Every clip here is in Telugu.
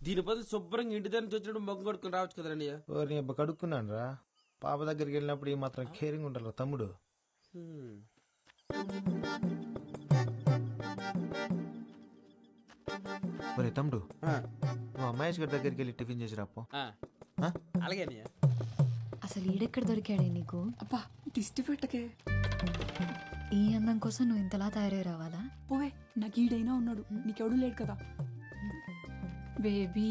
దీని బదులు శుభ్రంగా ఇంటి దగ్గర నుంచి వచ్చినప్పుడు మొగ్గు కొడుకుని రావచ్చు కదండి. నీ అబ్బా కడుక్కున్నాను రా. పాప దగ్గరికి వెళ్ళినప్పుడు ఈ మాత్రం కేరింగ్ ఉంటారు తమ్ముడు. ఒరే తమ్ముడు, నువ్వు అమ్మాయిష్ గారి దగ్గరికి వెళ్ళి టిఫిన్ చేసి రాపో. అలాగే అసలు ఈడెక్కడ దొరికాడే నీకు? అబ్బా దిష్టి పెట్టకే. ఈ అందం కోసం నువ్వు ఇంతలా తయారై రావాలా? పోవే, నాకు ఈడైనా ఉన్నాడు, నీకెవడూ లేడు కదా. బేబీ.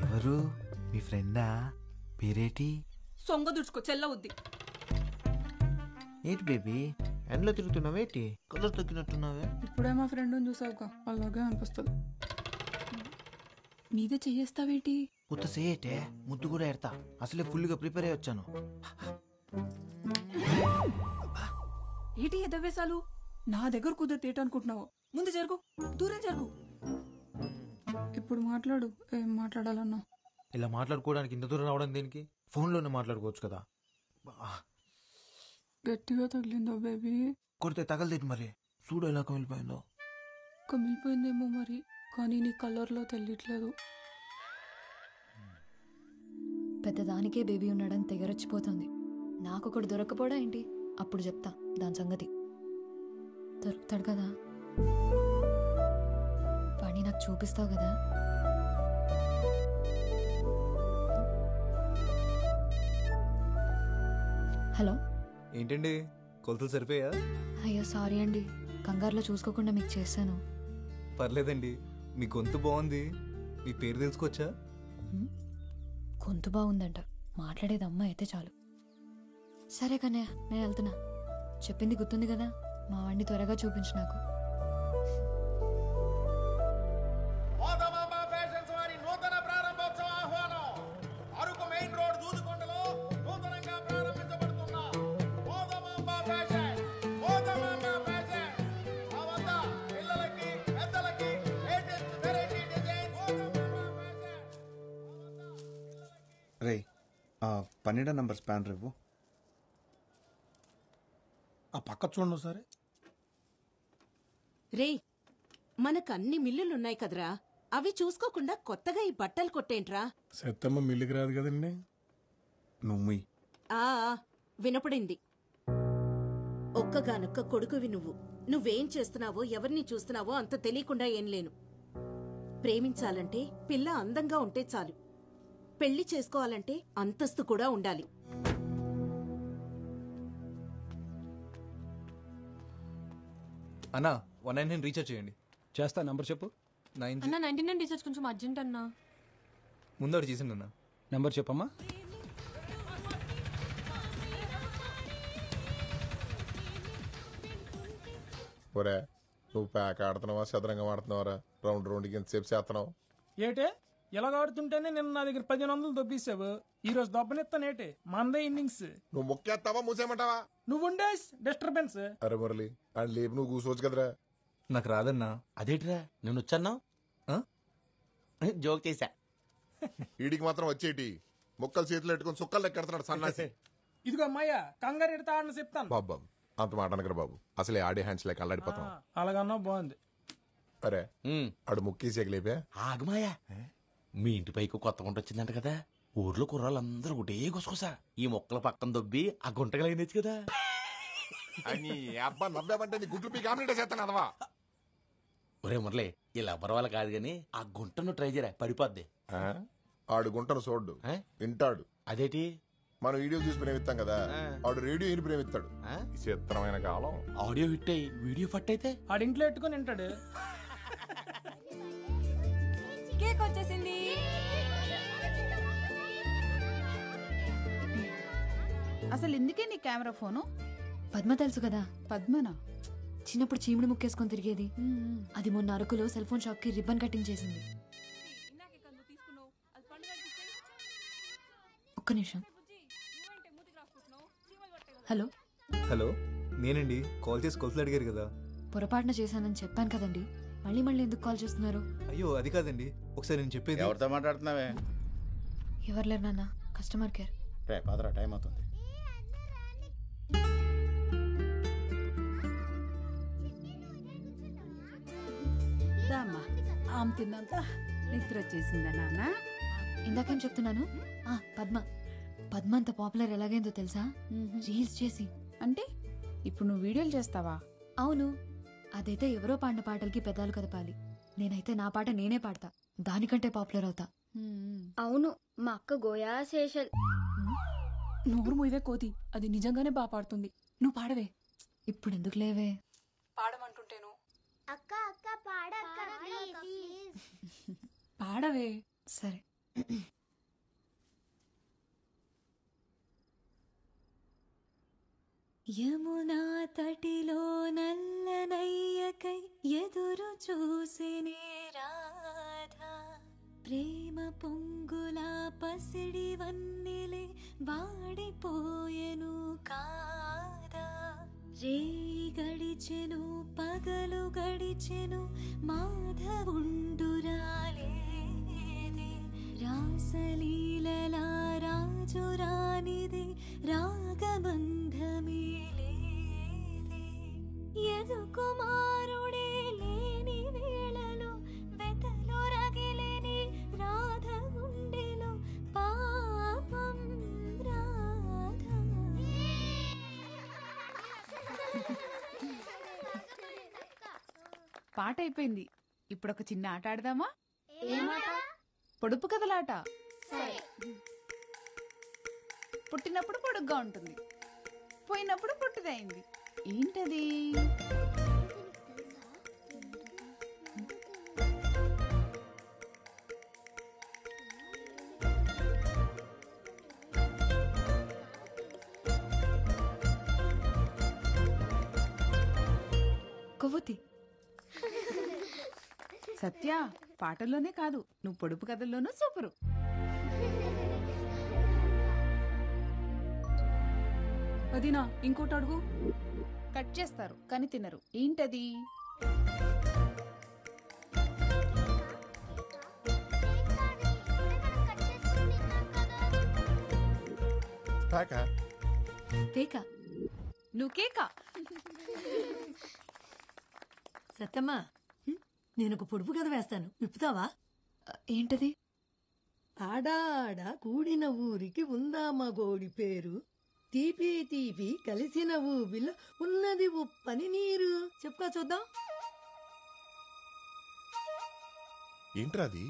ఎవరు? మీ ఫ్రెండా? పేరేటి? సొంగ దుడుచుకో, చెల్లవుద్ది. ఏంటి బేబీ ఎండలో తిరుగుతున్నావేటి? కలర్ తగ్గినట్టున్నావే. ఇప్పుడే మా ఫ్రెండ్ చూసావుగా, అలాగే అనిపిస్తుంది. మీదే చెయ్యేస్తావేటి? ఉత్త సేటే ముద్దు కూడా ఎడతా. అసలే ఫుల్గా ప్రిపేర్ అయ్యి వచ్చాను. ఏటి ఎదవేశాలు? నా దగ్గర కుదిరితే ఏటనుకుంటున్నావు? ముందు జరుగు, దూరం జరుగు. ఇప్పుడు మాట్లాడు, ఏం మాట్లాడాలన్నా. ఇలా మాట్లాడుకోవడానికి ఇంత దూరం రావడం దేనికి? ఫోన్లోనే మాట్లాడుకోవచ్చు కదా. గట్టిగా తగిలిందో బేబీ? కొడితే తగలదేటి మరి. చూడు ఎలా కమిలిపోయిందో. కమిలిపోయిందేమో మరి, కానీ నీ కలర్లో తెలియట్లేదు. పెద్దదానికే బేబీ ఉన్నాడని తెగరొచ్చిపోతుంది. నాకొకడు దొరకపోవడా ఏంటి? అప్పుడు చెప్తా దాని సంగతి. దొరుకుతాడు కదా, వాణ్ణి నాకు చూపిస్తావు కదా. హలో, ఏంటండి కొలతలు సరిపోయా? అయ్యో సారీ అండి, కంగారులో చూసుకోకుండా మీకు చేశాను. పర్లేదండి, మీ గొంతు బాగుంది. మీ పేరు తెలుసుకోవచ్చా? గొంతు బాగుందంట, మాట్లాడేది అమ్మాయి అయితే చాలు. సరే కన్నయ్య, నేను వెళ్తున్నా. చెప్పింది గుర్తుంది కదా, మా వాడిని త్వరగా చూపించు నాకు. రే, 12 నంబర్ స్పాన్ రేవు. ఆ పక్క చూడండి సరే. రే, మనకన్ని మిల్లులున్నాయి కదరా, అవి చూసుకోకుండా కొత్తగా ఈ బట్టలు కొట్టేంట్రా? సత్తమ్మ మిల్లుకి రాదు కదండి. నువ్వు ఆ వినపడింది. ఒక్కగానొక్క కొడుకువి నువ్వు. నువ్వేం చేస్తున్నావో, ఎవరిని చూస్తున్నావో అంత తెలియకుండా ఏం లేను. ప్రేమించాలంటే పిల్ల అందంగా ఉంటే చాలు. పెళ్లి చేసుకోవాలంటే అంతస్తు కూడా ఉండాలి. అన్నా 199 రీఛార్జ్ చేయండి. చేస్తా, నంబర్ చెప్పు. 9 అన్న 99 రీఛార్జ్ కొంచెం అర్జెంట్ అన్నా. ముందడు చేసిండు అన్న. నంబర్ చెప్పమ్మా. ఒరే, నువ్వు ప్యాక్ ఆడుతున్నావా చదరంగం ఆడుతున్నావరా? రౌండ్కి ఎంతసేపు చేస్తున్నావు? ఏటే ఇలాగ ఆడుతుంటేనే నిన్న నా దగ్గర 1500 దొబ్బేసావు. ఈ రోజు దొబ్బనిస్తానేటే, మందే ఇన్నింగ్స్. నువ్వు మొక్కేస్తావా మూసేయమంటావా? నువ్వుండే డిస్టర్బెన్స్. అరే మురళి, అని లేపు నువ్వు కూర్చోవచ్చు కదరా. నాకు రాదన్నా. అదేంటిరా నేను వచ్చాను? జోక్ చేశా. వీడికి మాత్రం వచ్చేటి మొక్కలు చేతులు పెట్టుకుని సుక్కలు ఎక్కడుతున్నాడు సన్నాసి. ఇదిగో అమ్మాయ్యా, కంగారు ఎడతా ఆడని చెప్తాను. బాబు అంత మాట అనకరా బాబు, అసలే ఆడే హ్యాండ్స్ లేక అల్లాడిపోతాం. అలాగన్నా బాగుంది. అరే ఆడు ముక్కేసేక లేపా. ఆగమాయా, మీ ఇంటి పైకి కొత్త గుంట వచ్చిందంట కదా. ఊర్లో కుర్రాళ్ళందరూ ఒకటే గుసగుసా ఈ మొక్కల పక్కన దొబ్బి ఆ గుంటగా అయినచ్చు కదా. అని అబ్బా నవ్వామంటే నీ గుడ్లు పీకి ఆమ్లెట్ చేస్తాను అదవా. ఒరే మురళి, ఇలా పర్వాల కాదు గాని ఆ గుంటను ట్రై చేయరా, పడిపోద్ది. ఆడు గుంటను చూడ్డు, వింటాడు. అదేటి? మనం వీడియో చూసి ప్రేమిస్తాం కదా, ఆడు రేడియో విని ప్రేమిస్తాడు. చిత్రమైన కాలం. ఆడియో హిట్ అయ్యి వీడియో ఫట్ అయితే ఆడింట్లో పెట్టుకుని వింటాడు. కేక్ వచ్చేసింది. అసలు ఎందుకే నీ కెమెరా ఫోను? పద్మ తెలుసు కదా. పద్మనా? చిన్నప్పుడు చీముడు ముక్కేసుకొని తిరిగేది. అది మొన్న అరకులో సెల్ ఫోన్ షాప్ కి రిబ్బన్ కటింగ్ చేసింది. ఒక్క నిమిషం. హలో హలో, నేనండి. కాల్ చేసి కొలతలు అడిగారు కదా. పొరపాటున చేశానని చెప్పాను కదండి, మళ్ళీ మళ్ళీ ఎందుకు కాల్ చేస్తున్నారు? అయ్యో అది కాదండి, ఒకసారి నేను చెప్పేది. ఎవరితో మాట్లాడుతున్నావే? ఎవరు లేరు నాన్న, కస్టమర్ కేర్. పదరా, టైం అవుతుంది. రామ్మా ఆమె తిన్నంత నిద్ర వచ్చేసిందా నాన్న? ఇందాకేం చెప్తున్నాను? పద్మ పద్మ అంత పాపులర్ ఎలాగైందో తెలుసా? రీల్స్ చేసి. అంటే ఇప్పుడు నువ్వు వీడియోలు చేస్తావా? అవును, అదైతే ఎవరో పాడిన పాటలకి పెదాలు కదపాలి. నేనైతే నా పాట నేనే పాడతా, దానికంటే పాపులర్ అవుతా. అవును, మా అక్క గోయా శేషల్. నోరు మూయవే కోతి, అది నిజంగానే బాగా పాడుతుంది. నువ్వు పాడవే. ఇప్పుడు ఎందుకు లేవే? పాడమంటుంటేను. అక్క అక్క పాడక్క పాడవే. సరే. యమునా తటిలో నల్లనయ్యకై ఎదురు చూసినే రాధా, ప్రేమ పొంగులా పసిడి వన్నెలే వాడిపోయెను కాదా. రేయి గడిచెను పగలు గడిచెను మాధవుండురాలేదే, రాసలీలలా రాజు రానిదే రాగబంధమే లేదే. యదు కుమారుడే లేని వేళలో వెతలు రగిలేని రాధ గుండెలో పాపం రాధ. పాట అయిపోయింది. ఇప్పుడు ఒక చిన్న ఆట ఆడదామా? పొడుపు కథలాట. పుట్టినప్పుడు పొడుగ్గా ఉంటుంది, పోయినప్పుడు పొట్టిదైంది. ఏంటది? కొవ్వొత్తి. సత్య, పాటల్లోనే కాదు, నువ్వు పొడుపు కథల్లోనూ సూపరు. అదినా ఇంకోటి అడుగు. కట్ చేస్తారు కానీ తినరు. ఏంటది? కేక. నువ్వు కేక. సత్తమ్మా, నేనొక పొడుపు కథ వేస్తాను, విప్పుతావా? ఏంటది? ఆడాడ కూడిన ఊరికి ఉందామా గోడి పేరు, తీపి తీపి కలిసిన ఊబిలో ఉన్నది ఉప్పని నీరు. చెప్పుకో చూద్దాం. ఏంట్రాది?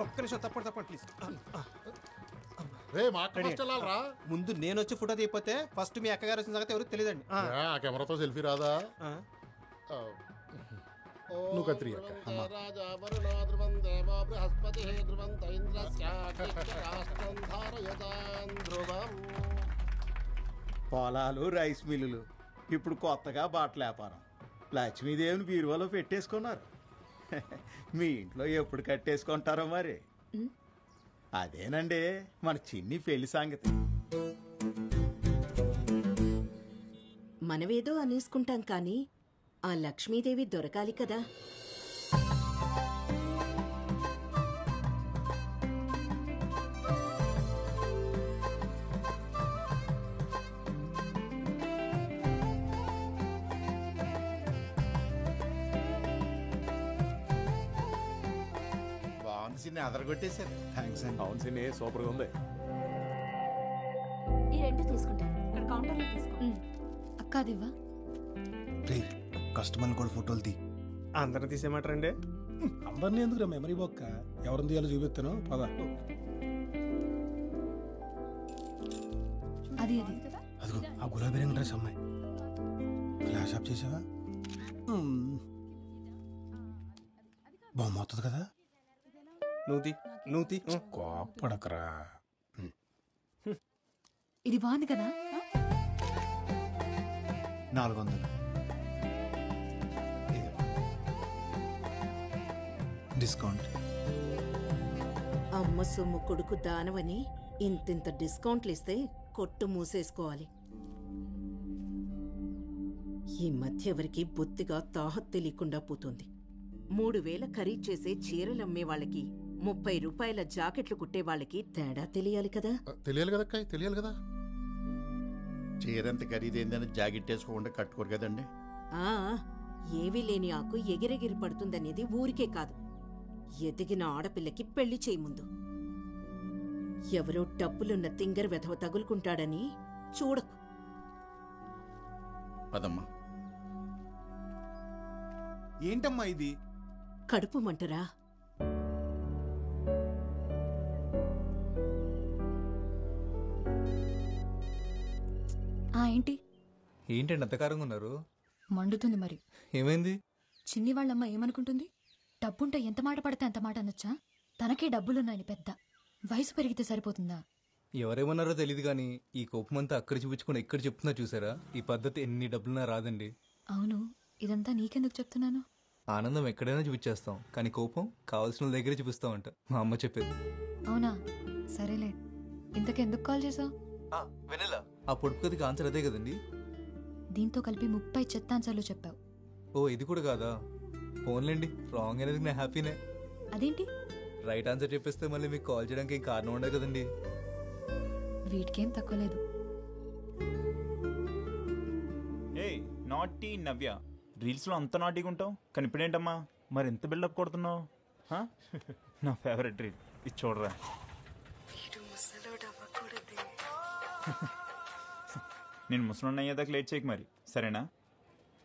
ఒక్క నిమిషం, తప్పండి ప్లీజ్. రే మా అక్క ఫస్ట్ వెళ్ళాలరా. ముందు నేను వచ్చి ఫోటో తీయపోతే ఫస్ట్ మీ అక్కగారు వచ్చిన సంగతి ఎవరు తెలియదండి. ఆ కెమెరాతో సెల్ఫీ రాదా? నువ్వు కత్తిరి పొలాలు, రైస్ మిల్లులు, ఇప్పుడు కొత్తగా బట్టల వ్యాపారం. లక్ష్మీదేవిని బీరువాలో పెట్టేసుకున్నారు. మీ ఇంట్లో ఎప్పుడు కట్టేసుకుంటారో మరి. అదేనండి మన చిన్ని పెళ్లి సంగతి. మనవేదో అనేసుకుంటాం కానీ ఆ లక్ష్మీదేవి దొరకాలి కదా. బాగుంది సిన్ని, అదరగొట్టేశారు. థ్యాంక్స్ అండి. అవును సిన్ని, సూపర్గా ఉంది. ఈ రెండు తీసుకుంటాను. ఇక్కడ కౌంటర్లో తీసుకో. అక్క అదివ్వా. రే కస్టమర్లు కూడా ఫోటోలు తీ. అందరిని తీసేయమంటారండి? అందరినీ ఎందుకు మెమరీ బొక్క, ఎవరిని తీయాలో చూపిస్తాను పద. అది అది అదిగో ఆ గులాబీ రంగు డ్రెస్ అమ్మాయి. ఫ్లాష్ ఆఫ్ చేసావా? బొమ్మ అవుతుంది కదా. నువ్వు తీ కోపడకరా. ఇది బాగుంది కదా. 400 డిస్కౌంట్. అమ్మ సొమ్ము కొడుకు దానవని ఇంతింత డిస్కౌంట్లు ఇస్తే కొట్టు మూసేసుకోవాలి. ఈ మధ్య ఎవరికి బొత్తిగా తాహత్ తెలియకుండా పోతుంది. 3000 ఖరీదు చేసే చీరలమ్మే వాళ్ళకి 30 రూపాయల జాకెట్లు కుట్టే వాళ్ళకి తేడా తెలియాలి కదా. తెలియాలి కదా అక్క, తెలియాలి కదా. చీరంత ఖరీదైందని జాకెట్ వేసుకోకుండా కట్టుకోరు కదండి. ఆ ఏవీ లేని ఆకు ఎగిరెగిరి పడుతుందనేది ఊరికే కాదు, ఎదిగిన ఆడపిల్లకి పెళ్లి చేయి ముందు. ఎవరో డబ్బులున్న తింగర్ వెధవ తగులుకుంటాడని చూడకు. పదమ్మా. ఏంటమ్మా ఇది? కడుపు మంటరా? ఏంటి ఏంటండి అంత కారంగా ఉన్నారు? మండుతుంది మరి. ఏమైంది? చిన్ని వాళ్ళమ్మ ఏమనుకుంటుంది? డబ్బుంటే ఎంత మాట పడితే అంత మాట అనొచ్చా? తనకే డబ్బులున్నాయని పెద్ద వయసు పెరిగితే సరిపోతుందా? ఎవరేమన్నారో తెలియదు కానీ ఈ కోపం అంతా అక్కడ చూపించుకుని ఎక్కడ చెప్తున్నా చూసారా? ఈ పద్ధతి ఎన్ని డబ్బులున్నా రాదండి. అవును, ఇదంతా నీకెందుకు చెప్తున్నాను? ఆనందం ఎక్కడైనా చూపించేస్తాం, కానీ కోపం కావాల్సిన వాళ్ళ దగ్గరే చూపిస్తామంట మా అమ్మ చెప్పేది. అవునా? సరేలే, ఇంతకెందుకు కాల్ చేసావు? వెనెలా ఆ పొడుపు కథకి ఆన్సర్ అదే కదండి. దీంతో కలిపి 30 చెత్తాన్సర్లు చెప్పావు. ఓ ఇది కూడా కాదా? ఫోన్లేండి, రాంగ్ అనేది నా హ్యాపీనే. అదేంటి? రైట్ ఆన్సర్ చెప్పేస్తే మళ్ళీ మీకు కాల్ చేయడానికి ఏం కారణం ఉండదు కదండి. వీటికేం తక్కువ లేదు. ఏయ్ నాటి నవ్య, రీల్స్లో అంత నాటిగా ఉంటావు కానీ ఇప్పుడేంటమ్మా మరి ఎంత బిల్డప్ కొడుతున్నావు? నా ఫేవరెట్ రీల్ ఇది చూడరా. నేను ముసలి అయ్యేదాకా లేట్ చేయకు మరి, సరేనా?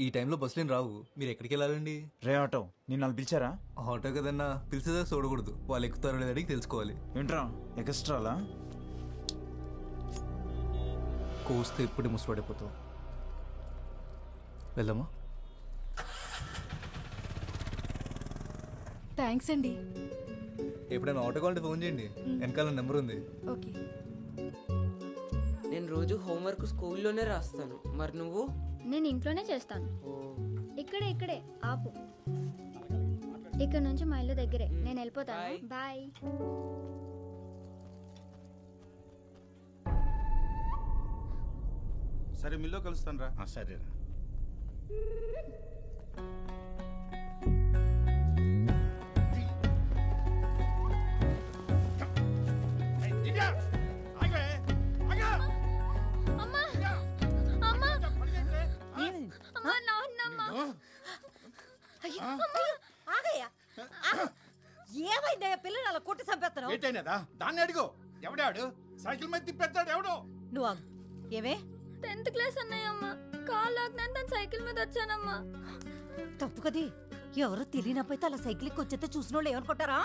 ఈ టైంలో బస్సులేని రావు, మీరు ఎక్కడికి వెళ్ళాలండి? రే ఆటో, నేను వాళ్ళు పిలిచారా? ఆటో కదన్నా, పిలిచేదాకా చూడకూడదు, వాళ్ళు ఎక్కుతారో లేదని తెలుసుకోవాలి. ఏంట్రా ఎక్స్ట్రాలా? కోస్తే ఇప్పుడే ముసుపడిపోతావు. వెళ్దామా? థ్యాంక్స్ అండి. ఎప్పుడైనా ఆటో కావాలంటే ఫోన్ చేయండి, వెనకాల నెంబర్ ఉంది. ఓకే. నేను రోజు హోంవర్క్ స్కూల్లోనే రాస్తాను, మరి నువ్వు? నేను ఇంట్లోనే చేస్తాను. ఇక్కడే ఆపు. ఇక్కడ నుంచి మా ఇల్లు దగ్గరే, నేను వెళ్ళిపోతాను. బాయ్. సరే మిల్లో కలుస్తాను రా. సరేరా. ఏమైందయ్యా పిల్లలు అలా కొట్టి చంపేస్తున్నావు? ఏంటైనదా? దాన్ని అడుగు. ఎవడాడు సైకిల్ మీద తిప్పేస్తాడు? ఎవడో నువ్వు ఏమే 10th క్లాస్ అన్నయ్యమ్మా, కాల్ లాగ్నాను తను సైకిల్ మీద వచ్చానమ్మా. తప్పు కది, ఎవరో తెలియనపోతే అలా సైకిల్కి వచ్చేస్తే చూసిన వాళ్ళు ఏమనుకుంటారా?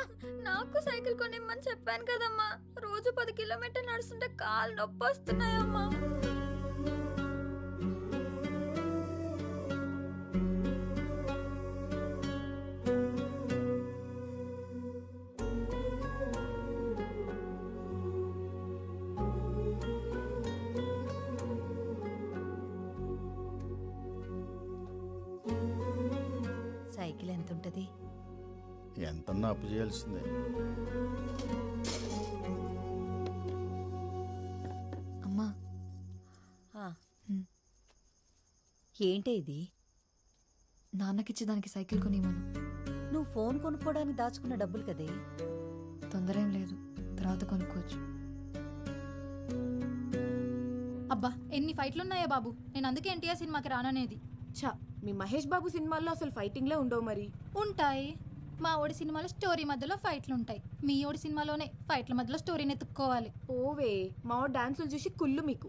నాకు సైకిల్ కొనిమ్మని చెప్పాను కదమ్మా, రోజు 10 కిలోమీటర్లు నడుస్తుంటే కాళ్ళు నొప్పి వస్తున్నాయమ్మా. సైకిల్ ఎంత ఉంటది? ఎంతన్నా అప్పు చేయాల్సిందే. అమ్మా. ఏంటే ఇది? నాన్నకిచ్చి దానికి సైకిల్ కొనివ్వను. నువ్వు ఫోన్ కొనుక్కోవడానికి దాచుకున్న డబ్బులు కదే. తొందర ఏం లేదు, తర్వాత కొనుక్కోవచ్చు. అబ్బా ఎన్ని ఫైట్లున్నాయా బాబు, నేను అందుకే ఎన్టీఆర్ సినిమాకి రాననేది. ఛా, మీ మహేష్ బాబు సినిమాల్లో అసలు ఫైటింగ్లే ఉండవు. మరి ఉంటాయి, మా ఓడి సినిమాలో స్టోరీ మధ్యలో ఫైట్లు ఉంటాయి, మీ ఓడి సినిమాలోనే ఫైట్ల మధ్యలో స్టోరీని ఎత్తుక్కోవాలి. ఓవే, మా డాన్సులు చూసి కుళ్ళు మీకు.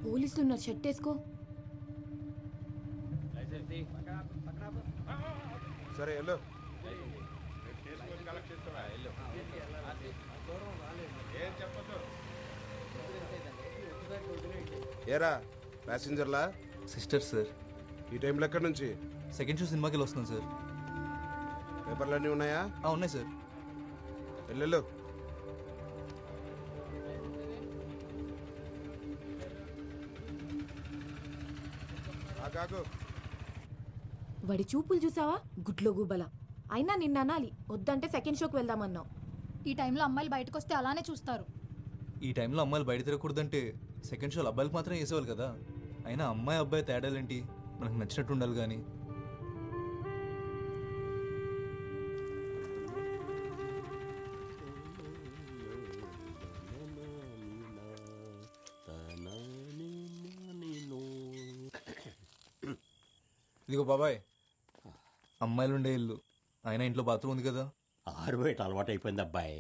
పోలీసులు ఉన్నారు, షర్ట్ వేసుకో. సరే వెళ్ళు. ఏరా ప్యాసింజర్లా? Sister sir. ఈ టైంలో ఎక్కడి నుంచి? సెకండ్ షో సినిమాకి వెళ్ళి వస్తున్నాం సార్. పేపర్లు అన్నీ ఉన్నాయా? ఉన్నాయి సార్. వెళ్ళు. వాడి చూపులు చూసావా, గుడ్లో గుబల. అయినా నిన్న అనాలి, వద్దంటే సెకండ్ షోకి వెళ్దామన్నావు. ఈ టైంలో అమ్మాయిలు బయటకు వస్తే అలానే చూస్తారు. ఈ టైంలో అమ్మాయిలు బయట తిరగకూడదంటే సెకండ్ షోలు అబ్బాయిలకు మాత్రం వేసేవాళ్ళు కదా. అయినా అమ్మాయి అబ్బాయి తేడాలేంటి, మనకు నచ్చినట్టు ఉండాలి. కానీ ఇదిగో బాబాయ్, అమ్మాయిలు ఉండే ఇల్లు అయినా ఇంట్లో బాత్రూమ్ ఉంది కదా. ఆరు బయట అలవాటు అయిపోయింది అబ్బాయి.